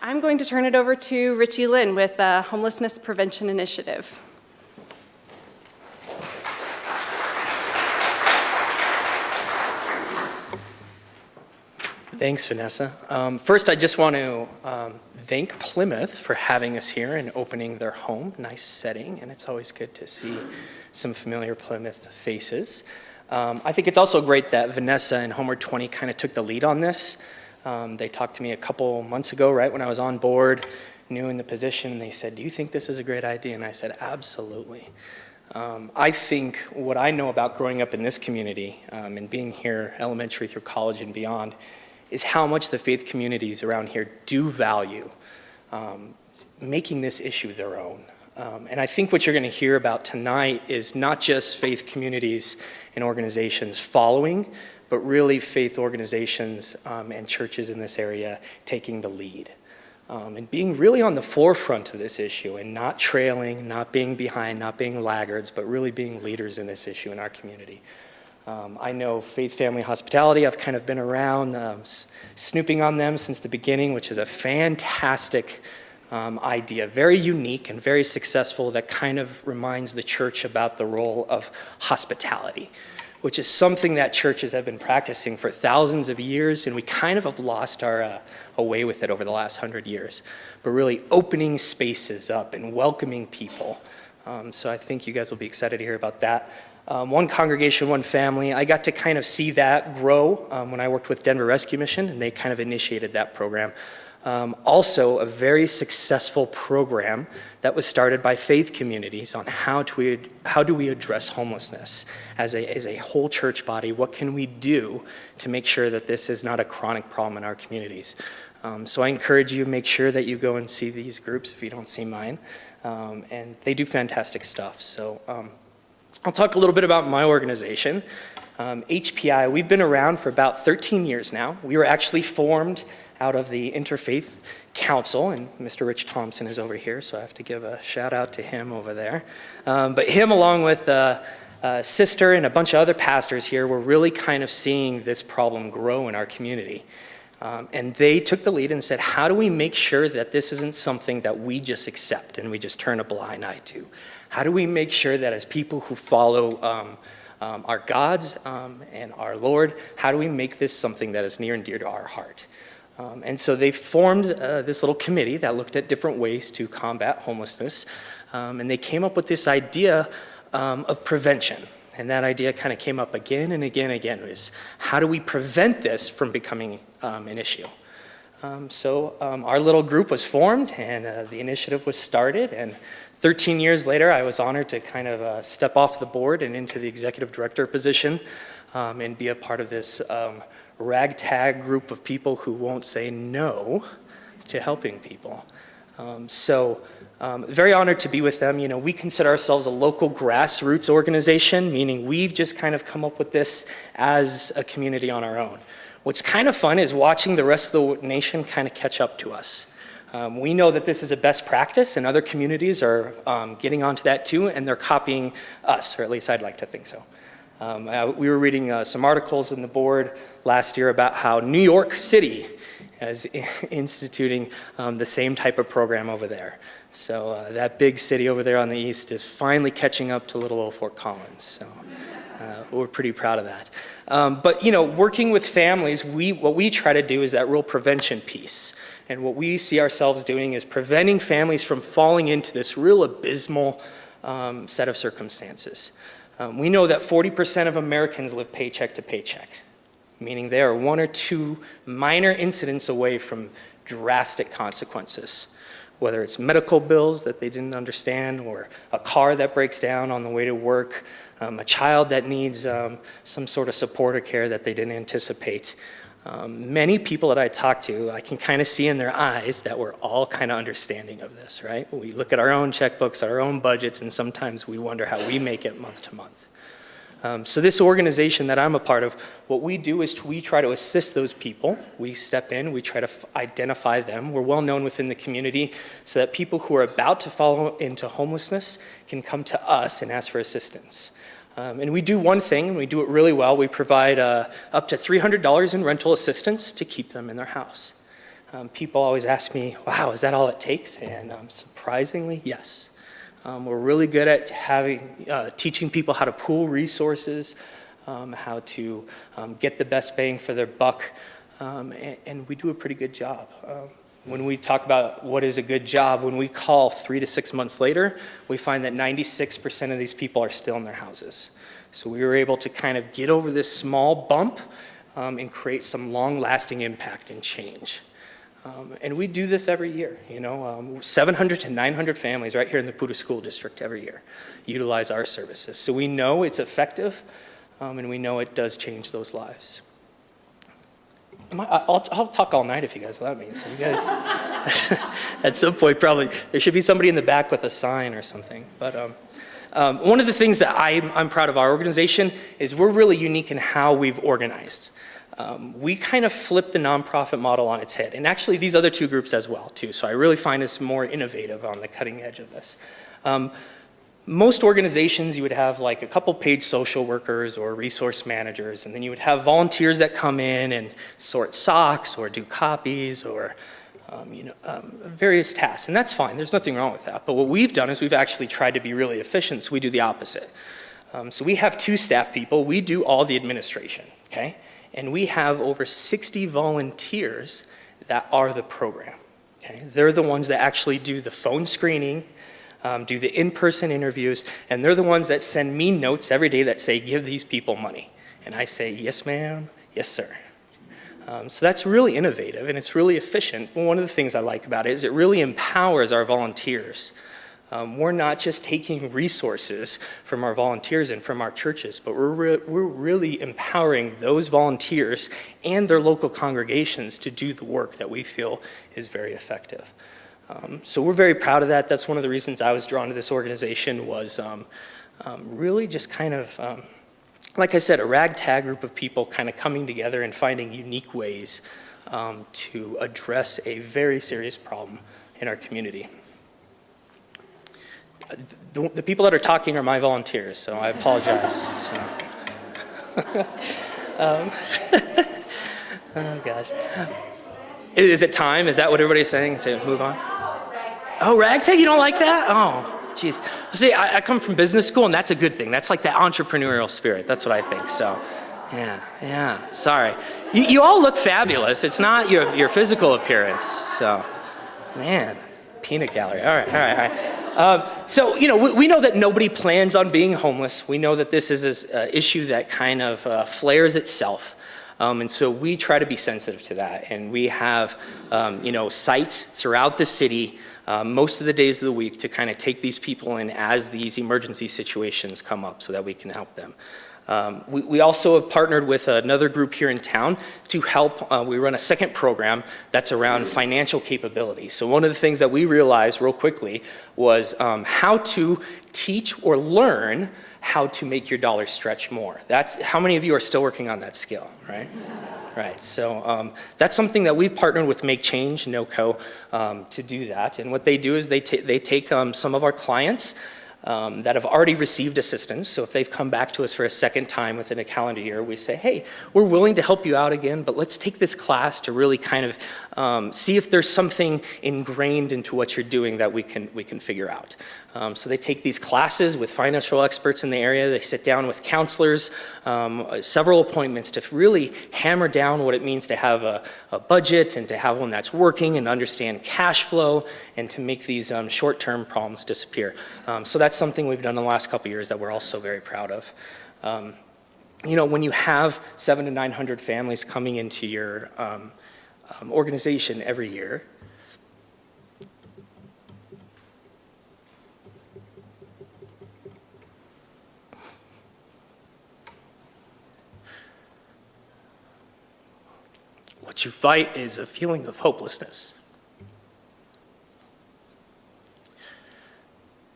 I'm going to turn it over to Richy Lynn with the Homelessness Prevention Initiative. Thanks, Vanessa. First, I just want to thank Plymouth for having us here and opening their home. Nice setting, and it's always good to see some familiar Plymouth faces. I think it's also great that Vanessa and Homeward 20 kind of took the lead on this. They talked to me a couple months ago, right when I was on board, new in the position, and they said, "Do you think this is a great idea?" And I said, "Absolutely." I think what I know about growing up in this community and being here elementary through college and beyond is how much the faith communities around here do value making this issue their own. And I think what you're going to hear about tonight is not just faith communities and organizations following, but really faith organizations and churches in this area taking the lead. And being really on the forefront of this issue and not trailing, not being behind, not being laggards, but really being leaders in this issue in our community. I know Faith Family Hospitality, I've kind of been around snooping on them since the beginning, which is a fantastic idea, very unique and very successful, that kind of reminds the church about the role of hospitality, which is something that churches have been practicing for thousands of years, and we kind of have lost our way with it over the last 100 years, but really opening spaces up and welcoming people. So I think you guys will be excited to hear about that. One congregation, one family, I got to kind of see that grow when I worked with Denver Rescue Mission, and they kind of initiated that program. Also, a very successful program that was started by faith communities on how do we address homelessness as a whole church body. What can we do to make sure that this is not a chronic problem in our communities? So I encourage you, make sure that you go and see these groups if you don't see mine. And they do fantastic stuff. So I'll talk a little bit about my organization. HPI, we've been around for about 13 years now. We were actually formed out of the Interfaith Council, and Mr. Rich Thompson is over here, so I have to give a shout out to him over there. But him, along with a sister and a bunch of other pastors here, were really kind of seeing this problem grow in our community. And they took the lead and said, how do we make sure that this isn't something that we just accept and we just turn a blind eye to? How do we make sure that as people who follow our gods and our Lord, how do we make this something that is near and dear to our heart? And so they formed this little committee that looked at different ways to combat homelessness. And they came up with this idea of prevention. And that idea kind of came up again and again and again, is how do we prevent this from becoming an issue? So our little group was formed, and the initiative was started, and 13 years later, I was honored to kind of step off the board and into the executive director position and be a part of this ragtag group of people who won't say no to helping people. Very honored to be with them. You know, we consider ourselves a local grassroots organization, meaning we've just kind of come up with this as a community on our own. What's kind of fun is watching the rest of the nation kind of catch up to us. We know that this is a best practice, and other communities are getting onto that too, and they're copying us, or at least I'd like to think so. We were reading some articles in the board last year about how New York City is instituting the same type of program over there. So that big city over there on the east is finally catching up to little old Fort Collins. So we're pretty proud of that. But you know, working with families, what we try to do is that real prevention piece. And what we see ourselves doing is preventing families from falling into this real abysmal set of circumstances. We know that 40% of Americans live paycheck to paycheck, meaning they are one or two minor incidents away from drastic consequences, whether it's medical bills that they didn't understand, or a car that breaks down on the way to work, a child that needs some sort of support or care that they didn't anticipate. Many people that I talk to, I can kind of see in their eyes that we're all kind of understanding of this, right? We look at our own checkbooks, our own budgets, and sometimes we wonder how we make it month to month. So this organization that I'm a part of, what we do is we try to assist those people. We step in, we try to identify them. We're well known within the community so that people who are about to fall into homelessness can come to us and ask for assistance. And we do one thing, and we do it really well. We provide up to $300 in rental assistance to keep them in their house. People always ask me, wow, is that all it takes? And surprisingly, yes. We're really good at teaching people how to pool resources, how to get the best bang for their buck, and we do a pretty good job. When we talk about what is a good job, when we call 3 to 6 months later, we find that 96% of these people are still in their houses. So we were able to kind of get over this small bump and create some long-lasting impact and change. And we do this every year, 700 to 900 families right here in the Pudu School District every year utilize our services. So we know it's effective, and we know it does change those lives. I'll talk all night if you guys let me. So you guys, at some point, probably there should be somebody in the back with a sign or something. But one of the things that I'm proud of our organization is we're really unique in how we've organized. We kind of flip the nonprofit model on its head, and actually these other two groups as well too. So I really find us more innovative on the cutting edge of this. Most organizations, you would have like a couple paid social workers or resource managers, and then you would have volunteers that come in and sort socks or do copies or various tasks, and that's fine. There's nothing wrong with that. But what we've done is we've actually tried to be really efficient, so we do the opposite. So we have 2 staff people. We do all the administration, okay? And we have over 60 volunteers that are the program, okay? They're the ones that actually do the phone screening, do the in-person interviews, and they're the ones that send me notes every day that say, give these people money. And I say, yes, ma'am, yes, sir. So that's really innovative, and it's really efficient. One of the things I like about it is it really empowers our volunteers. We're not just taking resources from our volunteers and from our churches, but we're really empowering those volunteers and their local congregations to do the work that we feel is very effective. So we're very proud of that. That's one of the reasons I was drawn to this organization was really just kind of, like I said, a ragtag group of people kind of coming together and finding unique ways to address a very serious problem in our community. The people that are talking are my volunteers, so I apologize. Oh gosh. Is it time? Is that what everybody's saying to move on? Oh, ragtag, you don't like that? Oh, geez. See, I come from business school, and that's a good thing. That's like that entrepreneurial spirit. That's what I think, so. Yeah, sorry. You all look fabulous. It's not your physical appearance, so. Man, peanut gallery. All right. So, we know that nobody plans on being homeless. We know that this is an issue that kind of flares itself. And so we try to be sensitive to that. And we have, sites throughout the city most of the days of the week to kind of take these people in as these emergency situations come up so that we can help them. We also have partnered with another group here in town to help. We run a second program that's around financial capability. So one of the things that we realized real quickly was how to teach or learn how to make your dollar stretch more. That's how many of you are still working on that skill, right? Right, so that's something that we've partnered with Make Change, NOCO, to do that. And what they do is they take some of our clients that have already received assistance. So if they've come back to us for a second time within a calendar year, we say, hey, we're willing to help you out again, but let's take this class to really kind of see if there's something ingrained into what you're doing that we can figure out. So they take these classes with financial experts in the area. They sit down with counselors, several appointments to really hammer down what it means to have a budget and to have one that's working and understand cash flow and to make these short-term problems disappear. So that's something we've done in the last couple of years that we're also very proud of. When you have 700 to 900 families coming into your organization every year, what you fight is a feeling of hopelessness.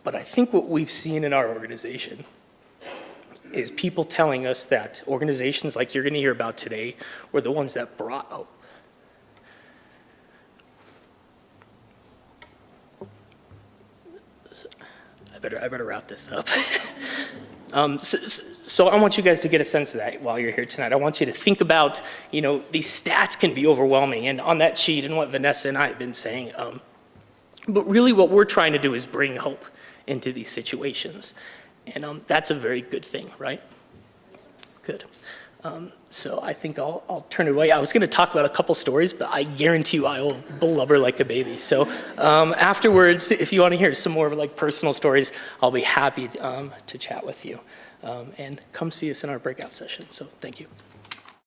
But I think what we've seen in our organization is people telling us that organizations like you're going to hear about today were the ones that brought hope. I better wrap this up. So I want you guys to get a sense of that while you're here tonight. I want you to think about, these stats can be overwhelming, and on that sheet and what Vanessa and I have been saying, but really what we're trying to do is bring hope into these situations. And that's a very good thing, right? Good. So I think I'll turn it away. I was going to talk about a couple stories, but I guarantee you I will blubber like a baby. So afterwards, if you want to hear some more like personal stories, I'll be happy to chat with you. And come see us in our breakout session. So thank you.